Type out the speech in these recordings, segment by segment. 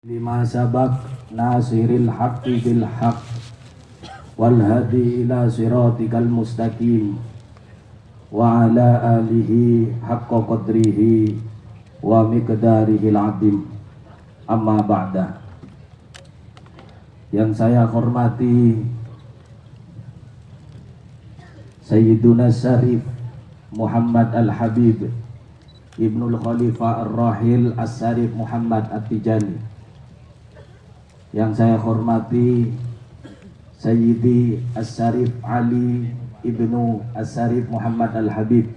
lima sabak nasiril haqqi bil haqq wal hadi ila siratikal mustaqim wa ala alihi haqqa qadrihi wa miqdarihil azim. Amma ba'da. Yang saya hormati Sayyiduna Syarif Muhammad Al-Habib Ibnul Khalifah Ar-Rahil As-Syarif Muhammad At-Tijani. Yang saya hormati Sayyidi As-Syarif Ali Ibnu As-Syarif Muhammad Al-Habib.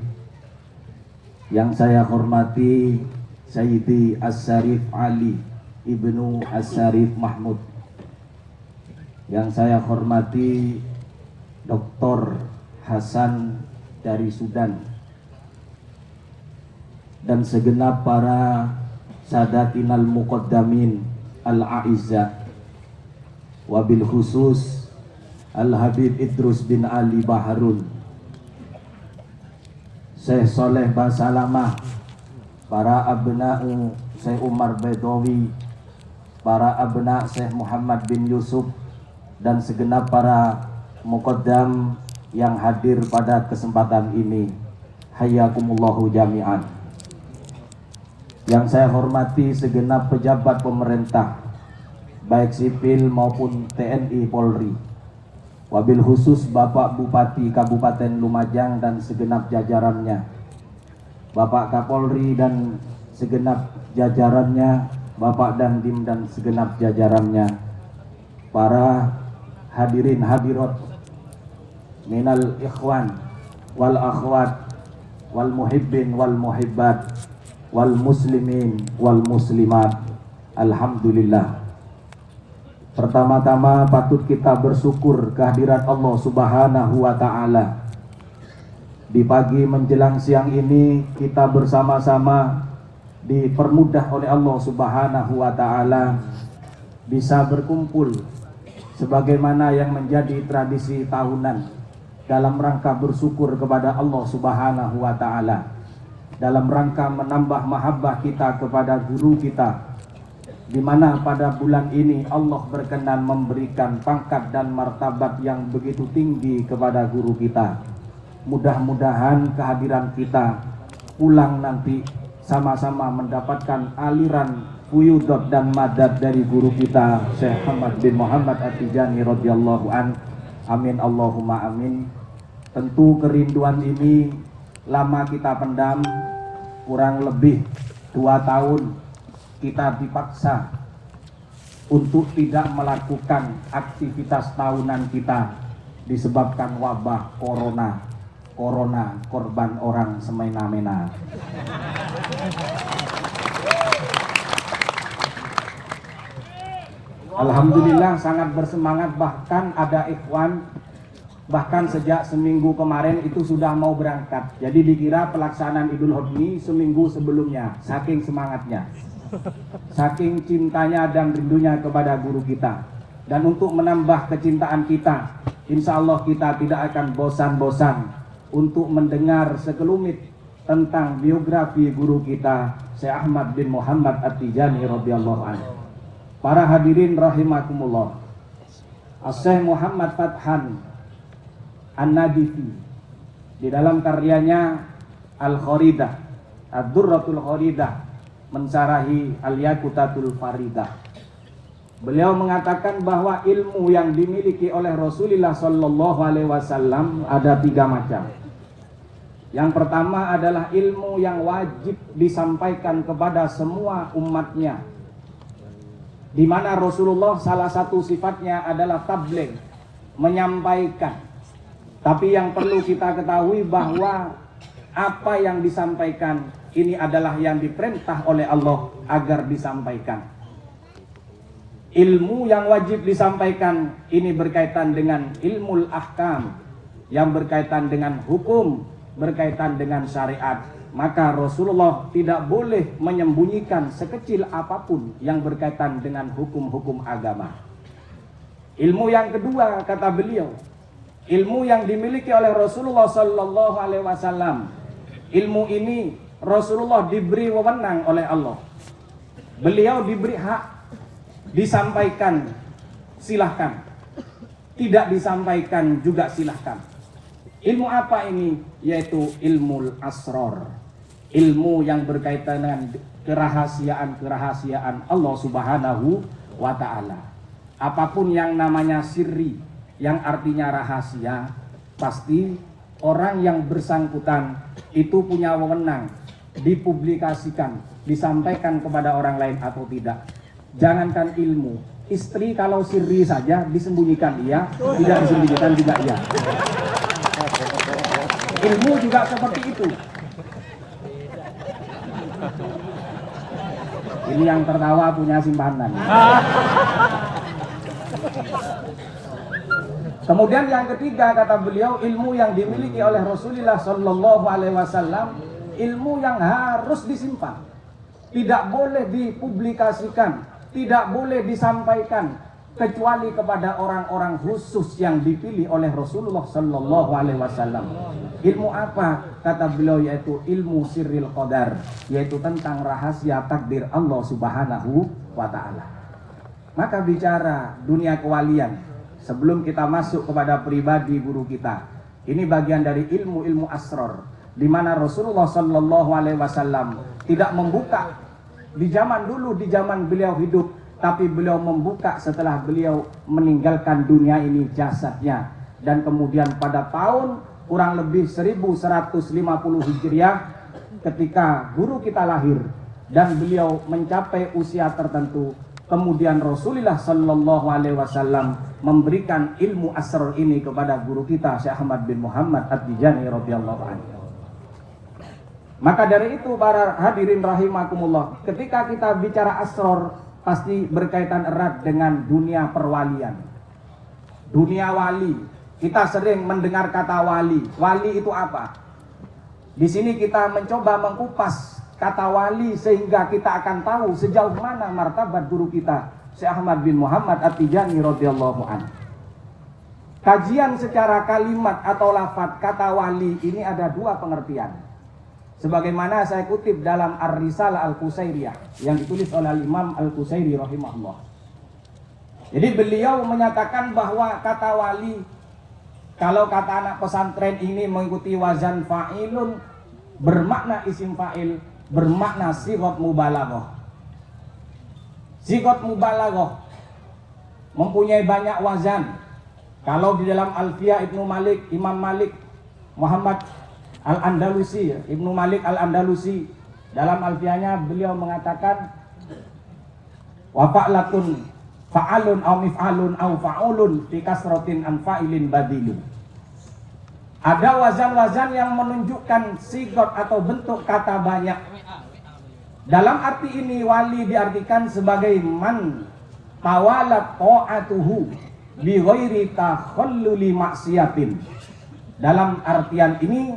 Yang saya hormati Sayyidi As-Syarif Ali Ibnu As-Syarif Mahmud. Yang saya hormati Dr. Hasan dari Sudan dan segenap para sadatinal muqaddamin al-a'izzah, wabil khusus Al-Habib Idrus bin Ali Baharun, Syekh Soleh Basalamah, para abna'u Syekh Umar Bedawi, para abna' Syekh Muhammad bin Yusuf, dan segenap para muqaddam yang hadir pada kesempatan ini. Hayyakumullahu jami'an. Yang saya hormati segenap pejabat pemerintah, baik sipil maupun TNI Polri, wabil khusus Bapak Bupati Kabupaten Lumajang dan segenap jajarannya, Bapak Kapolri dan segenap jajarannya, Bapak Dandim dan segenap jajarannya, para hadirin hadirat minal ikhwan wal akhwat wal muhibbin wal muhibbat wal muslimin wal muslimat. Alhamdulillah. Pertama-tama patut kita bersyukur kehadirat Allah Subhanahu wa ta'ala. Di pagi menjelang siang ini kita bersama-sama dipermudah oleh Allah Subhanahu wa ta'ala bisa berkumpul sebagaimana yang menjadi tradisi tahunan dalam rangka bersyukur kepada Allah Subhanahu wa ta'ala, dalam rangka menambah mahabbah kita kepada guru kita, di mana pada bulan ini Allah berkenan memberikan pangkat dan martabat yang begitu tinggi kepada guru kita. Mudah-mudahan kehadiran kita pulang nanti sama-sama mendapatkan aliran fuyudot dan madad dari guru kita Syekh Ahmad bin Muhammad At-Tijani radhiyallahu an. Amin Allahumma amin. Tentu kerinduan ini lama kita pendam, kurang lebih 2 tahun kita dipaksa untuk tidak melakukan aktivitas tahunan kita disebabkan wabah corona korban orang semena-mena. Alhamdulillah sangat bersemangat, bahkan ada ikhwan bahkan sejak seminggu kemarin itu sudah mau berangkat. Jadi dikira pelaksanaan Idul Adha seminggu sebelumnya, saking semangatnya, saking cintanya dan rindunya kepada guru kita. Dan untuk menambah kecintaan kita, insya Allah kita tidak akan bosan-bosan untuk mendengar sekelumit tentang biografi guru kita Syekh Ahmad bin Muhammad At-Tijani radhiyallahu anhu. Para hadirin rahimakumullah, Syekh Muhammad Fathan An-Nadifi di dalam karyanya Al-Kharidah, Ad-Durratul Kharidah, mensarahi Al-Yaqutatul Faridah, beliau mengatakan bahwa ilmu yang dimiliki oleh Rasulullah Sallallahu Alaihi Wasallam ada 3 macam. Yang pertama adalah ilmu yang wajib disampaikan kepada semua umatnya, di mana Rasulullah salah satu sifatnya adalah tabligh, menyampaikan. Tapi yang perlu kita ketahui bahwa apa yang disampaikan ini adalah yang diperintah oleh Allah agar disampaikan. Ilmu yang wajib disampaikan ini berkaitan dengan ilmul ahkam, yang berkaitan dengan hukum, berkaitan dengan syariat. Maka Rasulullah tidak boleh menyembunyikan sekecil apapun yang berkaitan dengan hukum-hukum agama. Ilmu yang kedua, kata beliau, ilmu yang dimiliki oleh Rasulullah Sallallahu Alaihi Wasallam. Ilmu ini Rasulullah diberi wewenang oleh Allah. Beliau diberi hak disampaikan silahkan, tidak disampaikan juga silahkan. Ilmu apa ini? Yaitu ilmu asror, ilmu yang berkaitan dengan kerahasiaan Allah Subhanahu wa ta'ala. Apapun yang namanya sirri, yang artinya rahasia, pasti orang yang bersangkutan itu punya wewenang dipublikasikan, disampaikan kepada orang lain atau tidak. Jangankan ilmu, istri kalau sirri saja disembunyikan iya, tidak disembunyikan juga iya. Ilmu juga seperti itu. Ini yang tertawa punya simpanan. Kemudian yang ketiga, kata beliau, ilmu yang dimiliki oleh Rasulullah Shallallahu Alaihi Wasallam, ilmu yang harus disimpan, tidak boleh dipublikasikan, tidak boleh disampaikan kecuali kepada orang-orang khusus yang dipilih oleh Rasulullah Shallallahu Alaihi Wasallam. Ilmu apa? Kata beliau, yaitu ilmu sirril qadar, yaitu tentang rahasia takdir Allah Subhanahu wa ta'ala. Maka bicara dunia kewalian, sebelum kita masuk kepada pribadi guru kita, ini bagian dari ilmu-ilmu asror, di mana Rasulullah Shallallahu Alaihi Wasallam tidak membuka di zaman dulu, di zaman beliau hidup, tapi beliau membuka setelah beliau meninggalkan dunia ini jasadnya. Dan kemudian pada tahun kurang lebih 1150 Hijriah, ketika guru kita lahir dan beliau mencapai usia tertentu, kemudian Rasulullah Shallallahu Alaihi Wasallam memberikan ilmu asrar ini kepada guru kita Syekh Ahmad bin Muhammad At-Tijani radhiyallahu anhu. Maka dari itu para hadirin rahimakumullah, ketika kita bicara asrar pasti berkaitan erat dengan dunia perwalian, dunia wali. Kita sering mendengar kata wali. Wali itu apa? Di sini kita mencoba mengkupas kata wali sehingga kita akan tahu sejauh mana martabat guru kita Syekh Ahmad bin Muhammad At-Tijani radhiyallahu anhu. Kajian secara kalimat atau lafaz kata wali ini ada dua pengertian. Sebagaimana saya kutip dalam Ar-Risalah Al-Qusairiyah yang ditulis oleh Imam Al-Qusairi rahimahullah. Jadi beliau menyatakan bahwa kata wali, kalau kata anak pesantren ini mengikuti wazan fa'ilun, bermakna isim fa'il, bermakna sigot mubalaghah. Sigot mubalaghah mempunyai banyak wazan. Kalau di dalam Alfiyah Ibnu Malik, Imam Malik Muhammad Al-Andalusi, Ibnu Malik Al-Andalusi, dalam Alfiyahnya beliau mengatakan wa fa'latun fa'alun au mif'alun au fa'ulun fi kasratin an fa'ilin badilun. Ada wazan-wazan yang menunjukkan sigot atau bentuk kata banyak. Dalam arti ini wali diartikan sebagai man tawalat ta'atuhu bi ghairi takhalluli maksiatin. Dalam artian ini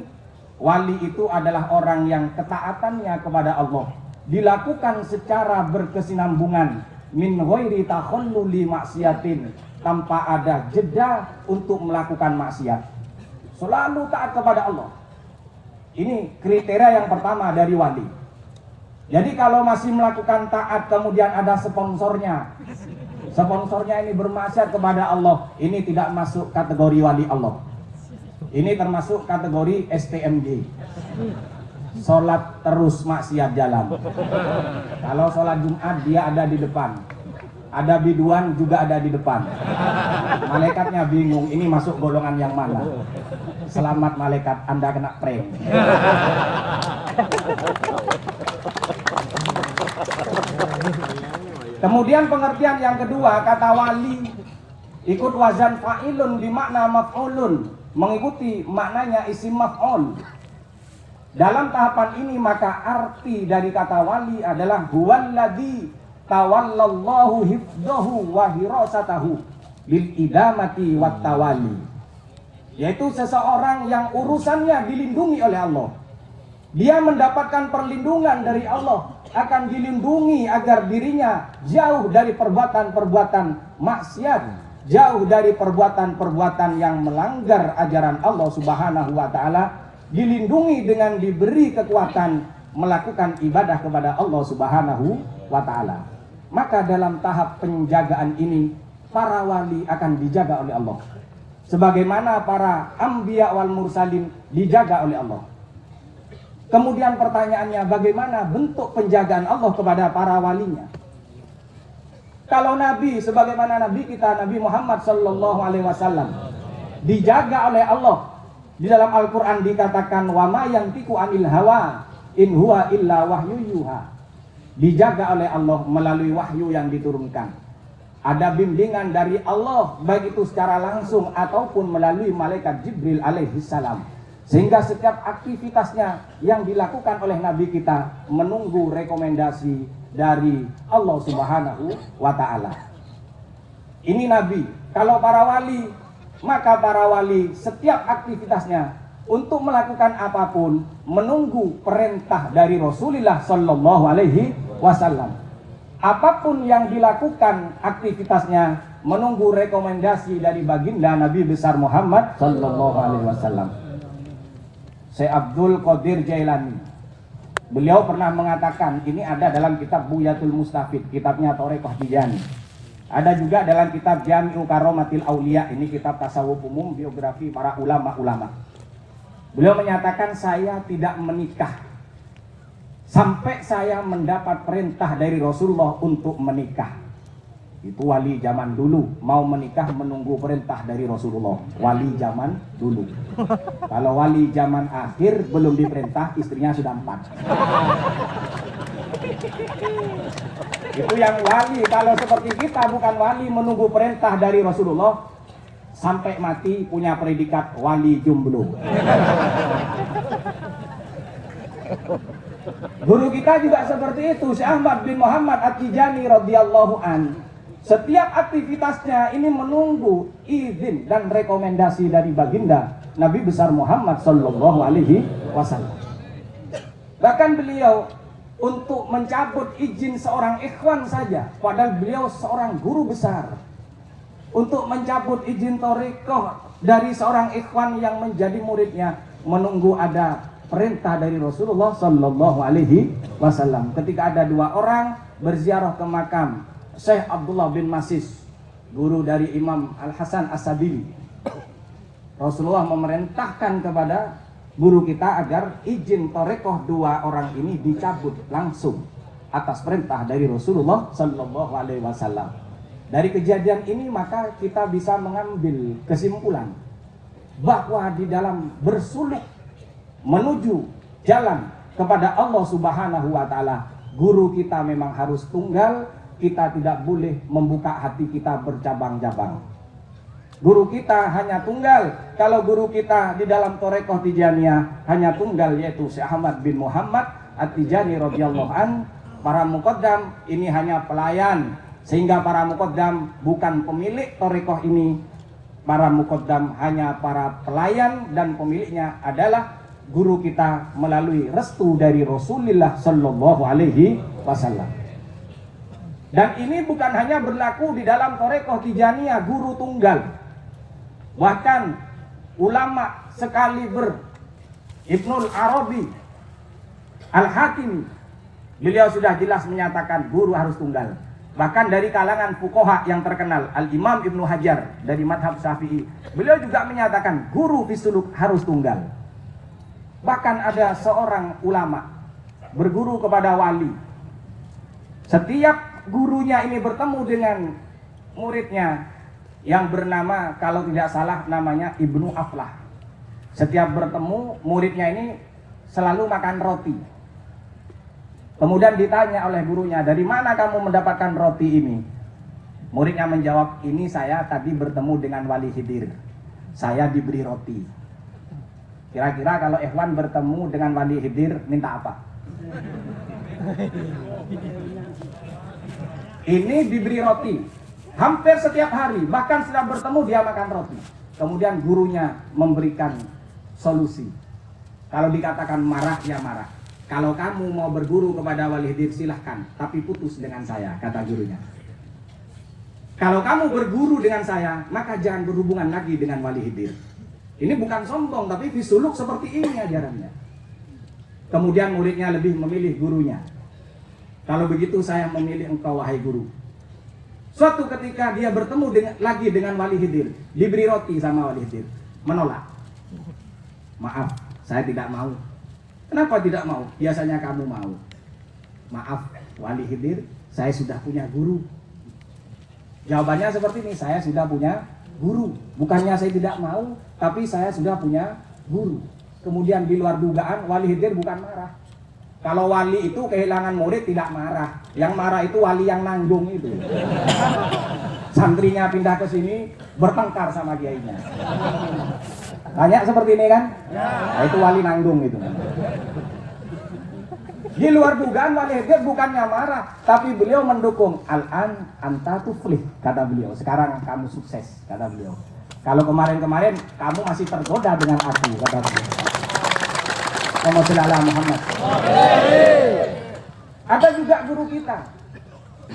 wali itu adalah orang yang ketaatannya kepada Allah dilakukan secara berkesinambungan, min ghairi takhalluli maksiatin, tanpa ada jeda untuk melakukan maksiat. Selalu taat kepada Allah. Ini kriteria yang pertama dari wali. Jadi kalau masih melakukan taat kemudian ada sponsornya, sponsornya ini bermaksiat kepada Allah, ini tidak masuk kategori wali Allah. Ini termasuk kategori STMJ, sholat terus maksiat jalan. Kalau sholat Jumat dia ada di depan, ada biduan juga ada di depan. Malaikatnya bingung, ini masuk golongan yang mana? Selamat malaikat, Anda kena prank. Kemudian pengertian yang kedua, kata wali ikut wazan fa'ilun bimakna maf'ulun, mengikuti maknanya isim maf'ul. Dalam tahapan ini maka arti dari kata wali adalah huwallazi tawallallahu hifdahu wa hirasatahu lil idamati wat tawali, yaitu seseorang yang urusannya dilindungi oleh Allah. Dia mendapatkan perlindungan dari Allah, akan dilindungi agar dirinya jauh dari perbuatan-perbuatan maksiat, jauh dari perbuatan-perbuatan yang melanggar ajaran Allah Subhanahu wa ta'ala, dilindungi dengan diberi kekuatan melakukan ibadah kepada Allah Subhanahu wa ta'ala. maka dalam tahap penjagaan ini para wali akan dijaga oleh Allah. Sebagaimana para anbiya wal mursalin dijaga oleh Allah. Kemudian pertanyaannya, bagaimana bentuk penjagaan Allah kepada para walinya? Kalau Nabi, sebagaimana Nabi kita, Nabi Muhammad sallallahu alaihi wasallam, dijaga oleh Allah. Di dalam Al-Quran dikatakan, wa ma yantiqu anil hawa in huwa illa wahyu yuha. Dijaga oleh Allah melalui wahyu yang diturunkan. Ada bimbingan dari Allah, baik itu secara langsung ataupun melalui malaikat Jibril alaihissalam. Sehingga setiap aktivitasnya yang dilakukan oleh Nabi kita menunggu rekomendasi dari Allah Subhanahu wa Ta'ala. Ini Nabi. Kalau para wali, maka para wali setiap aktivitasnya untuk melakukan apapun menunggu perintah dari Rasulullah Sallallahu Alaihi Wasallam. Apapun yang dilakukan aktivitasnya menunggu rekomendasi dari baginda Nabi besar Muhammad Sallallahu Alaihi Wasallam. Syekh Abdul Qadir Jailani, beliau pernah mengatakan, ini ada dalam kitab Buyatul Mustafid, kitabnya Thariqah Tijani. Ada juga dalam kitab Jami'u Karomatil Aulia, ini kitab tasawuf umum, biografi para ulama-ulama. Beliau menyatakan, saya tidak menikah sampai saya mendapat perintah dari Rasulullah untuk menikah. Itu wali zaman dulu, mau menikah menunggu perintah dari Rasulullah. Wali zaman dulu. Kalau wali zaman akhir belum diperintah, istrinya sudah 4. Itu yang wali. Kalau seperti kita bukan wali menunggu perintah dari Rasulullah, sampai mati punya predikat wali jomblo. Guru kita juga seperti itu, Syekh Ahmad bin Muhammad At-Tijani radhiyallahu an. Setiap aktivitasnya ini menunggu izin dan rekomendasi dari baginda Nabi besar Muhammad sallallahu alaihi wasallam. Bahkan beliau untuk mencabut izin seorang ikhwan saja, padahal beliau seorang guru besar, untuk mencabut izin thariqah dari seorang ikhwan yang menjadi muridnya, menunggu ada perintah dari Rasulullah sallallahu alaihi wasallam. Ketika ada 2 orang berziarah ke makam Syekh Abdullah bin Masis, guru dari Imam Al-Hasan As-Sabili, Rasulullah memerintahkan kepada guru kita agar izin thariqah 2 orang ini dicabut langsung atas perintah dari Rasulullah sallallahu alaihi wasallam. Dari kejadian ini maka kita bisa mengambil kesimpulan bahwa di dalam bersuluk menuju jalan kepada Allah Subhanahu wa Ta'ala, guru kita memang harus tunggal. Kita tidak boleh membuka hati kita bercabang-cabang. Guru kita hanya tunggal. Kalau guru kita di dalam Thariqah Tijaniyah hanya tunggal, yaitu Syekh Ahmad bin Muhammad At-Tijani radhiyallahu an. Para muqaddam ini hanya pelayan, sehingga para muqaddam bukan pemilik Thariqah ini. Para muqaddam hanya para pelayan dan pemiliknya adalah guru kita melalui restu dari Rasulullah sallallahu alaihi wasallam. Dan ini bukan hanya berlaku di dalam Thariqah Tijaniyah guru tunggal. Bahkan ulama sekaliber Ibnul Arabi Al-Hakimi, beliau sudah jelas menyatakan guru harus tunggal. Bahkan dari kalangan fuqaha yang terkenal, Al-Imam Ibnu Hajar dari madhab Syafi'i, beliau juga menyatakan guru fisuluk harus tunggal. Bahkan ada seorang ulama berguru kepada wali. Setiap gurunya ini bertemu dengan muridnya yang bernama, kalau tidak salah namanya Ibnu Aflah. Setiap bertemu muridnya ini selalu makan roti. Kemudian ditanya oleh gurunya, dari mana kamu mendapatkan roti ini? Muridnya menjawab, ini saya tadi bertemu dengan Wali Khidir, saya diberi roti. Kira-kira kalau ikhwan bertemu dengan Wali Khidir minta apa? Ini diberi roti hampir setiap hari, bahkan setelah bertemu dia makan roti. Kemudian gurunya memberikan solusi. Kalau dikatakan marah, ya marah. Kalau kamu mau berguru kepada Wali Khidir silahkan, tapi putus dengan saya, kata gurunya. Kalau kamu berguru dengan saya, maka jangan berhubungan lagi dengan Wali Khidir. Ini bukan sombong, tapi fisuluk seperti ini ajarannya. Kemudian muridnya lebih memilih gurunya. Kalau begitu saya memilih engkau wahai guru. Suatu ketika dia bertemu lagi dengan Wali Khidir, diberi roti sama Wali Khidir, menolak. Maaf, saya tidak mau. Kenapa tidak mau? Biasanya kamu mau. Maaf, Wali Khidir, saya sudah punya guru. Jawabannya seperti ini, saya sudah punya guru. Bukannya saya tidak mau, tapi saya sudah punya guru. Kemudian di luar dugaan, Wali Khidir bukan marah. Kalau wali itu kehilangan murid tidak marah. Yang marah itu wali yang nanggung itu. Santrinya pindah ke sini bertengkar sama kiainya. Banyak seperti ini kan? Nah, itu wali nanggung itu. Di luar dugaan Wali Khidir bukannya marah, tapi beliau mendukung. Al-an anta tuflih, kata beliau. Sekarang kamu sukses, kata beliau. Kalau kemarin-kemarin kamu masih tergoda dengan aku, kata beliau. Muhammad. Ada juga guru kita.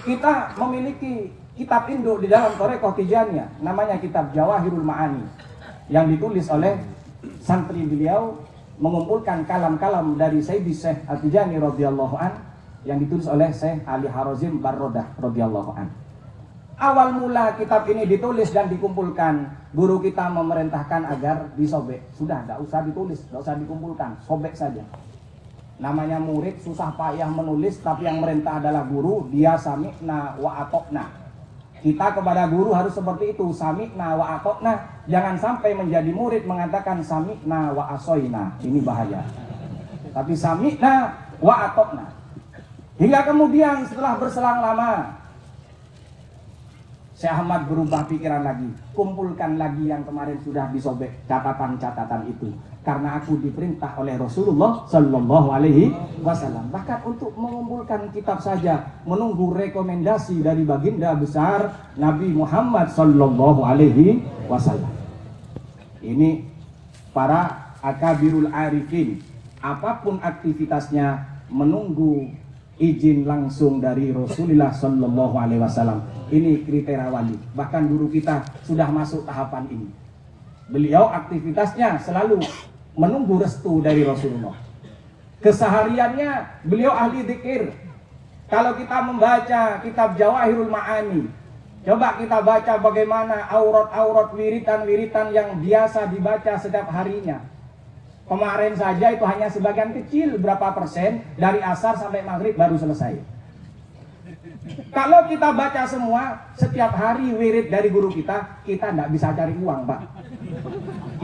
Kita memiliki kitab induk di dalam Thariqah Tijaniyah, namanya kitab Jawahirul Ma'ani, yang ditulis oleh santri beliau, mengumpulkan kalam-kalam dari Sayyidi Syekh At-Tijani radhiyallahu an, yang ditulis oleh Syekh Ali Harazim Barrodah radhiyallahu an. Awal mula kitab ini ditulis dan dikumpulkan, guru kita memerintahkan agar disobek. Sudah, tidak usah ditulis, tidak usah dikumpulkan, sobek saja. Namanya murid susah payah menulis, tapi yang merintah adalah guru. Dia sami'na wa atokna. Kita kepada guru harus seperti itu, sami'na wa atokna. Jangan sampai menjadi murid mengatakan sami'na wa asoina. Ini bahaya. Tapi sami'na wa atokna. Hingga kemudian setelah berselang lama, Syekh Ahmad berubah pikiran lagi, kumpulkan lagi yang kemarin sudah disobek, catatan-catatan itu. Karena aku diperintah oleh Rasulullah Sallallahu Alaihi Wasallam. Bahkan untuk mengumpulkan kitab saja, menunggu rekomendasi dari baginda besar Nabi Muhammad Sallallahu Alaihi Wasallam. Ini para akabirul arifin, apapun aktivitasnya menunggu izin langsung dari Rasulullah Sallallahu Alaihi Wasallam. Ini kriteria wali. Bahkan guru kita sudah masuk tahapan ini. Beliau aktivitasnya selalu menunggu restu dari Rasulullah. Kesehariannya beliau ahli zikir. Kalau kita membaca kitab Jawahirul Ma'ani, coba kita baca bagaimana aurat-aurat wiritan-wiritan yang biasa dibaca setiap harinya. Kemarin saja itu hanya sebagian kecil, berapa persen, dari asar sampai maghrib baru selesai. Kalau kita baca semua setiap hari wirid dari guru kita tidak bisa cari uang, Pak.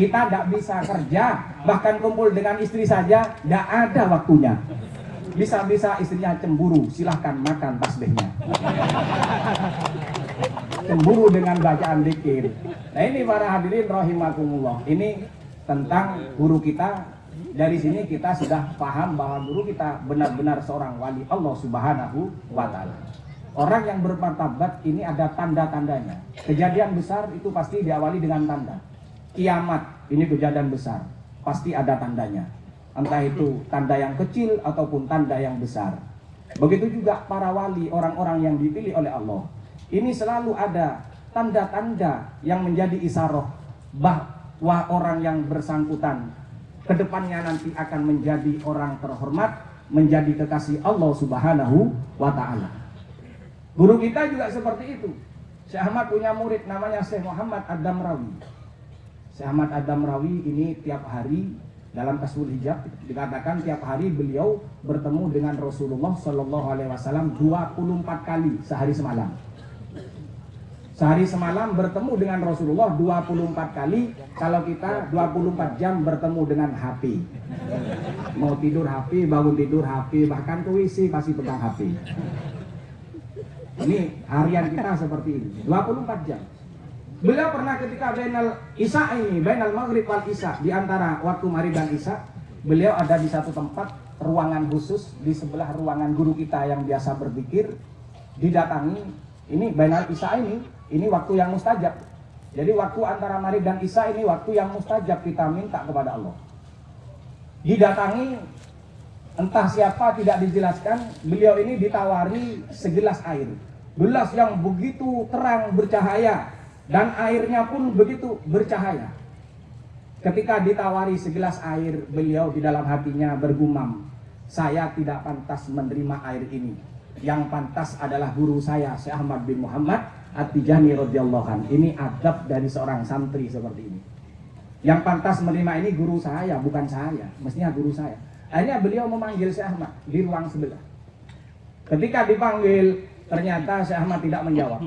Kita tidak bisa kerja, bahkan kumpul dengan istri saja tidak ada waktunya. Bisa-bisa istrinya cemburu, silahkan makan tasbihnya. Cemburu dengan bacaan zikir. Nah ini para hadirin rahimakumullah. Ini tentang guru kita. Dari sini kita sudah paham bahwa guru kita benar-benar seorang wali Allah Subhanahu wa Ta'ala. Orang yang bermartabat ini ada tanda-tandanya. Kejadian besar itu pasti diawali dengan tanda. Kiamat ini kejadian besar, pasti ada tandanya. Entah itu tanda yang kecil ataupun tanda yang besar. Begitu juga para wali, orang-orang yang dipilih oleh Allah. Ini selalu ada tanda-tanda yang menjadi isyarah bahwa orang yang bersangkutan kedepannya nanti akan menjadi orang terhormat, menjadi kekasih Allah Subhanahu wa Ta'ala. Guru kita juga seperti itu. Syekh Ahmad punya murid namanya Syekh Muhammad Ad-Damrawi. Syekh Ahmad Ad-Damrawi ini tiap hari dalam Kashful Hijab dikatakan tiap hari beliau bertemu dengan Rasulullah Shallallahu Alaihi Wasallam 24 kali sehari semalam. Sehari semalam bertemu dengan Rasulullah 24 kali. Kalau kita 24 jam bertemu dengan HP. Mau tidur HP, bangun tidur HP, bahkan ke WC pasti pegang HP. Ini harian kita seperti ini, 24 jam. Beliau pernah ketika bainal isya ini, bainal maghrib wal isya, di antara waktu maghrib dan isya, beliau ada di satu tempat, ruangan khusus, di sebelah ruangan guru kita yang biasa berzikir, didatangi, ini bainal isya ini waktu yang mustajab. Jadi waktu antara maghrib dan isya ini waktu yang mustajab, kita minta kepada Allah. Didatangi, entah siapa tidak dijelaskan, beliau ini ditawari segelas air. Gelas yang begitu terang bercahaya dan airnya pun begitu bercahaya. Ketika ditawari segelas air, beliau di dalam hatinya bergumam, saya tidak pantas menerima air ini. yang pantas adalah guru saya Syekh Ahmad bin Muhammad At-Tijani radhiyallahu anhu. Ini adab dari seorang santri seperti ini. Yang pantas menerima ini guru saya, bukan saya. Mestinya guru saya. Akhirnya beliau memanggil Syekh Ahmad di ruang sebelah. Ketika dipanggil, ternyata Syekh Ahmad tidak menjawab.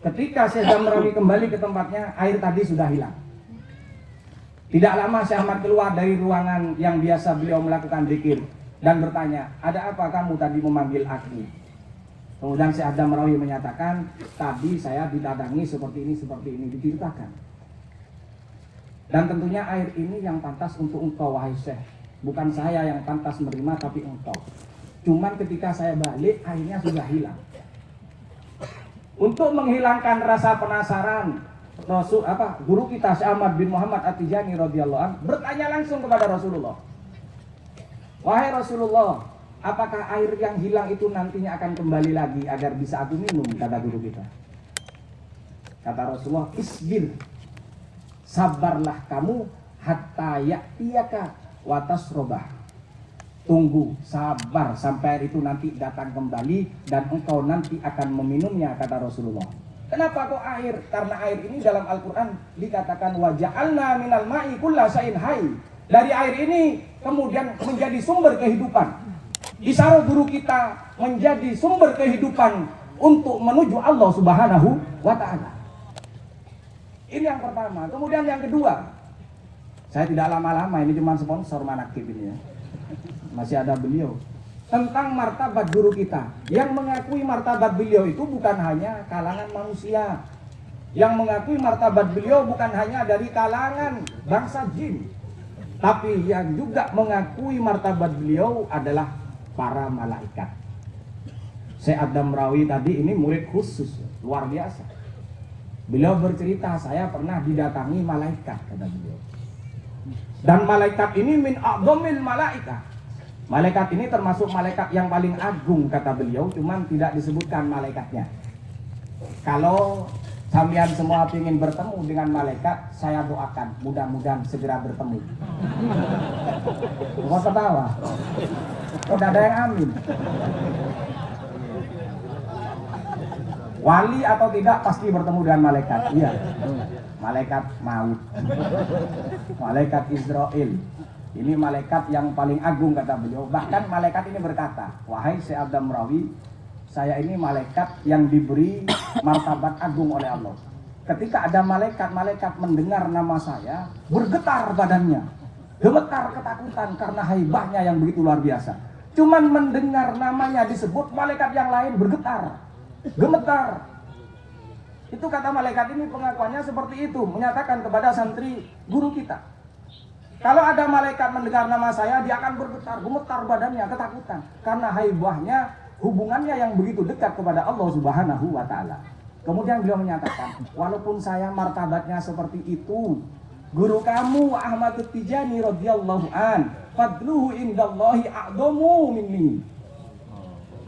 Ketika Syekh Damrawi kembali ke tempatnya, air tadi sudah hilang. Tidak lama Syekh Ahmad keluar dari ruangan yang biasa beliau melakukan zikir dan bertanya, ada apa kamu tadi memanggil aku? Kemudian Syekh Damrawi menyatakan, tadi saya didatangi seperti ini, diceritakan. Dan tentunya air ini yang pantas untuk engkau, wahai Syekh. Bukan saya yang pantas menerima, tapi engkau. Cuman ketika saya balik, airnya sudah hilang. Untuk menghilangkan rasa penasaran, guru kita Syekh Ahmad bin Muhammad At-Tijani radhiyallahu anhu bertanya langsung kepada Rasulullah. Wahai Rasulullah, apakah air yang hilang itu nantinya akan kembali lagi agar bisa aku minum, kata guru kita. Kata Rasulullah, isbir, sabarlah kamu hatta ya'tiyaka wa tasrobah. Tunggu, sabar sampai air itu nanti datang kembali dan engkau nanti akan meminumnya, kata Rasulullah. Kenapa kok air? Karena air ini dalam Al-Quran dikatakan waja'alna minal ma'i kulla syai'in hayy. Dari air ini kemudian menjadi sumber kehidupan. Isyarat guru kita menjadi sumber kehidupan untuk menuju Allah Subhanahu wa ta'ala. Ini yang pertama. Kemudian yang kedua, saya tidak lama-lama, ini cuma sponsor manakib ini ya. Masih ada beliau. Tentang martabat guru kita. Yang mengakui martabat beliau itu bukan hanya kalangan manusia. Yang mengakui martabat beliau bukan hanya dari kalangan bangsa jin. Tapi yang juga mengakui martabat beliau adalah para malaikat. Syekh Damrawi tadi ini murid khusus, luar biasa. Beliau bercerita, saya pernah didatangi malaikat, kata beliau. Dan malaikat ini min a'dhamil malaikat. Malaikat ini termasuk malaikat yang paling agung, kata beliau, cuman tidak disebutkan malaikatnya. Kalau sampean semua ingin bertemu dengan malaikat, saya doakan mudah-mudahan segera bertemu. Kok ketawa? Kok ada yang amin? Wali atau tidak pasti bertemu dengan malaikat. Iya. Malaikat maut. Malaikat Israel. Ini malaikat yang paling agung, kata beliau. Bahkan malaikat ini berkata, wahai Syekh Damrawi, saya ini malaikat yang diberi martabat agung oleh Allah. Ketika ada malaikat mendengar nama saya, bergetar badannya, gemetar ketakutan karena haibahnya yang begitu luar biasa. Cuman mendengar namanya disebut, malaikat yang lain bergetar, gemetar. Itu kata malaikat ini, pengakuannya seperti itu, menyatakan kepada santri guru kita. Kalau ada malaikat mendengar nama saya, dia akan bergetar, gemetar badannya, ketakutan. Karena haibahnya, hubungannya yang begitu dekat kepada Allah Subhanahu wa ta'ala. Kemudian beliau menyatakan, walaupun saya martabatnya seperti itu, guru kamu Ahmad At-Tijani radhiyallahu an, fadluhu indallahi a'dhamu minni.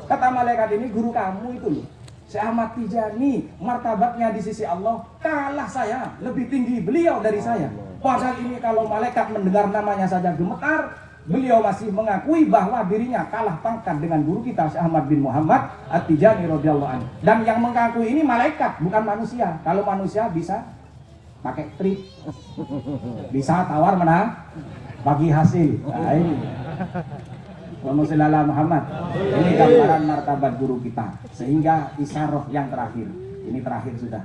Kata malaikat ini, guru kamu itu loh, Syekh Ahmad Tijani, martabatnya di sisi Allah kalah saya, lebih tinggi beliau dari saya. Padahal ini kalau malaikat mendengar namanya saja gemetar, beliau masih mengakui bahwa dirinya kalah pangkat dengan guru kita Syekh Ahmad bin Muhammad At-Tijani radhiyallahu anhu. Dan yang mengakui ini malaikat, bukan manusia. Kalau manusia bisa pakai trik, bisa tawar menang, bagi hasil. Nah, ini. Muhammad. Ini gambaran martabat guru kita. Sehingga isyarah yang terakhir, ini terakhir sudah.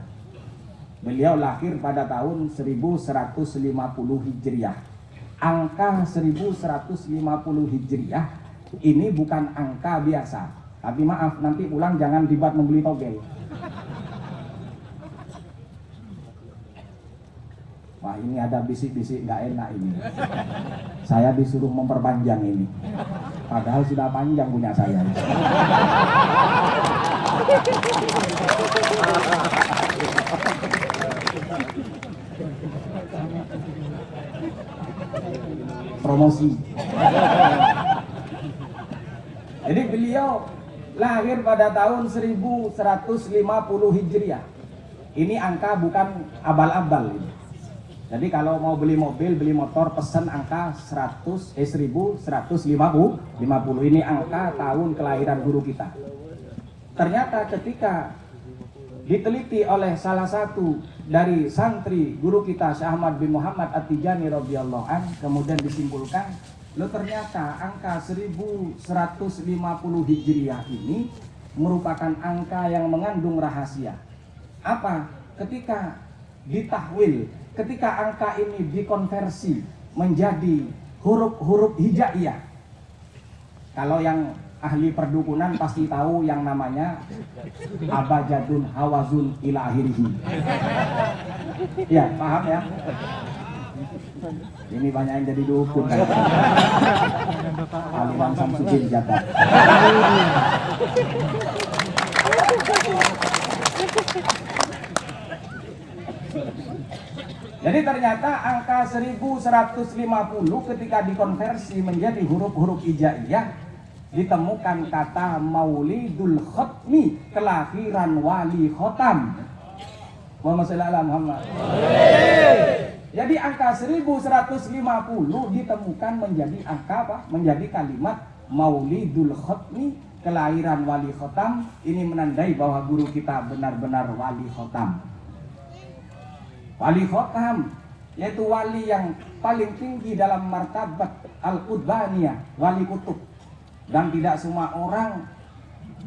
Beliau lahir pada tahun 1150 Hijriah. Angka 1150 Hijriah ini bukan angka biasa. Tapi maaf, nanti pulang jangan dibuat membeli togel. Wah, ini ada bisik-bisik nggak enak ini. Saya disuruh memperpanjang ini. Padahal sudah panjang punya saya. Promosi. Jadi beliau lahir pada tahun 1150 Hijriah. Ini angka bukan abal-abal ini. Jadi kalau mau beli mobil, beli motor, pesan angka 1150. Ini angka tahun kelahiran guru kita. Ternyata ketika diteliti oleh salah satu dari santri guru kita Syekh Ahmad bin Muhammad At-Tijani radhiyallahu an, kemudian disimpulkan, lo ternyata angka 1150 Hijriah ini merupakan angka yang mengandung rahasia. Apa? Ketika ditahwil, ketika angka ini dikonversi menjadi huruf-huruf hijaiyah. Kalau yang ahli perdukunan pasti tahu yang namanya abajadun hawazun ila akhirih. Ya, paham ya? Ini banyak yang jadi dukun kan? Aliran Samsudin Jakarta. Jadi ternyata angka 1150 ketika dikonversi menjadi huruf-huruf hijaiyah, ditemukan kata Maulidul Khatmi, kelahiran wali khotam. Muhammad sallallahu alaihi Muhammad. Jadi angka 1150 ditemukan menjadi angka apa? Menjadi kalimat Maulidul Khatmi, kelahiran wali khotam. Ini menandai bahwa guru kita benar-benar wali khotam. Wali khotam yaitu wali yang paling tinggi dalam martabat al-qutbaniyah, wali kutub. Dan tidak semua orang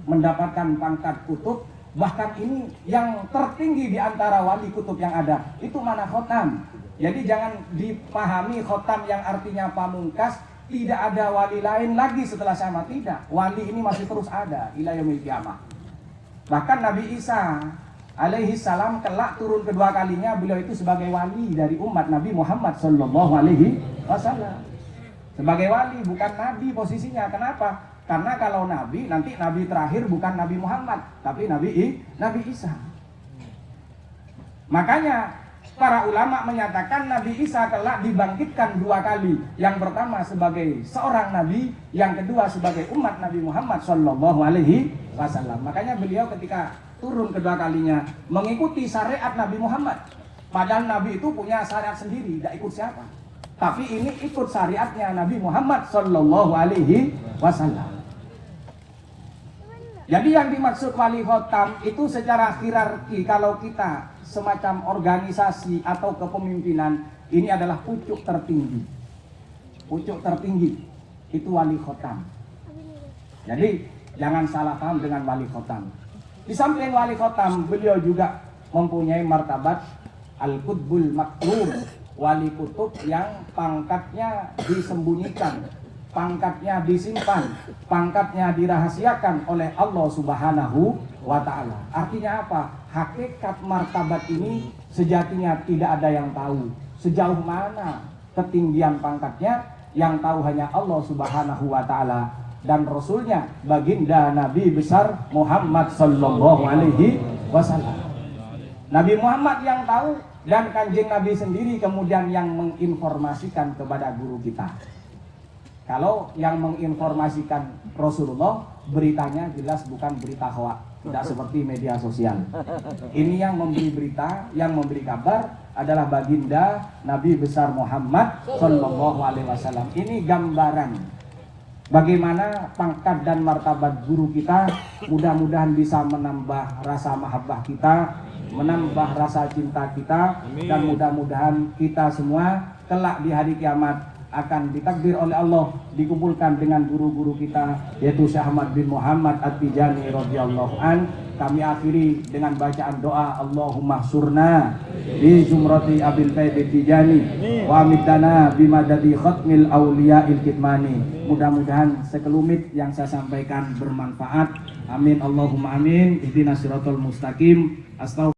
mendapatkan pangkat kutub. Bahkan ini yang tertinggi di antara wali kutub yang ada, itu mana khotam. Jadi jangan dipahami khotam yang artinya pamungkas, tidak ada wali lain lagi setelah sama. Tidak, wali ini masih terus ada ila yaumil qiyamah. Bahkan Nabi Isa alaihi salam kelak turun kedua kalinya, beliau itu sebagai wali dari umat Nabi Muhammad sallallahu alaihi wasallam. Sebagai wali, bukan nabi posisinya. Kenapa? Karena kalau nabi, nanti nabi terakhir bukan Nabi Muhammad, tapi Nabi Isa. Makanya para ulama menyatakan Nabi Isa kelak dibangkitkan dua kali. Yang pertama sebagai seorang nabi, yang kedua sebagai umat Nabi Muhammad sallallahu alaihi wasallam. Makanya beliau ketika turun kedua kalinya mengikuti syariat Nabi Muhammad. Padahal Nabi itu punya syariat sendiri, tidak ikut siapa. Tapi ini ikut syariatnya Nabi Muhammad sallallahu alaihi wasallam. Jadi yang dimaksud wali khotam itu secara hierarki, kalau kita semacam organisasi atau kepemimpinan, ini adalah pucuk tertinggi. Pucuk tertinggi itu wali khotam. Jadi jangan salah paham dengan wali khotam. Di samping wali khotam, beliau juga mempunyai martabat al-qutbul maklum, wali kutub yang pangkatnya disembunyikan, pangkatnya disimpan, pangkatnya dirahasiakan oleh Allah Subhanahu wa ta'ala. Artinya apa? Hakikat martabat ini sejatinya tidak ada yang tahu. Sejauh mana ketinggian pangkatnya, yang tahu hanya Allah Subhanahu wa ta'ala dan Rasulnya, baginda Nabi besar Muhammad sallallahu alaihi wasallam. Nabi Muhammad yang tahu, dan kanjeng Nabi sendiri kemudian yang menginformasikan kepada guru kita. Kalau yang menginformasikan Rasulullah, beritanya jelas bukan berita hoak, tidak seperti media sosial. Ini yang memberi berita, yang memberi kabar adalah baginda Nabi besar Muhammad sallallahu alaihi wasallam. Ini gambaran bagaimana pangkat dan martabat guru kita. Mudah-mudahan bisa menambah rasa mahabbah kita, menambah rasa cinta kita. Amin. Dan mudah-mudahan kita semua kelak di hari kiamat akan ditakdir oleh Allah dikumpulkan dengan guru-guru kita, yaitu Syekh Ahmad bin Muhammad At-Tijani radhiyallahu an. Kami akhiri dengan bacaan doa, Allahumma surna bi zumrati abil faid Tijani wa midana bimadadi khatmil awliya'il kitmani. Mudah-mudahan sekelumit yang saya sampaikan bermanfaat. Amin Allahumma amin. Ihdinas siratal mustaqim. Astaghfirullah.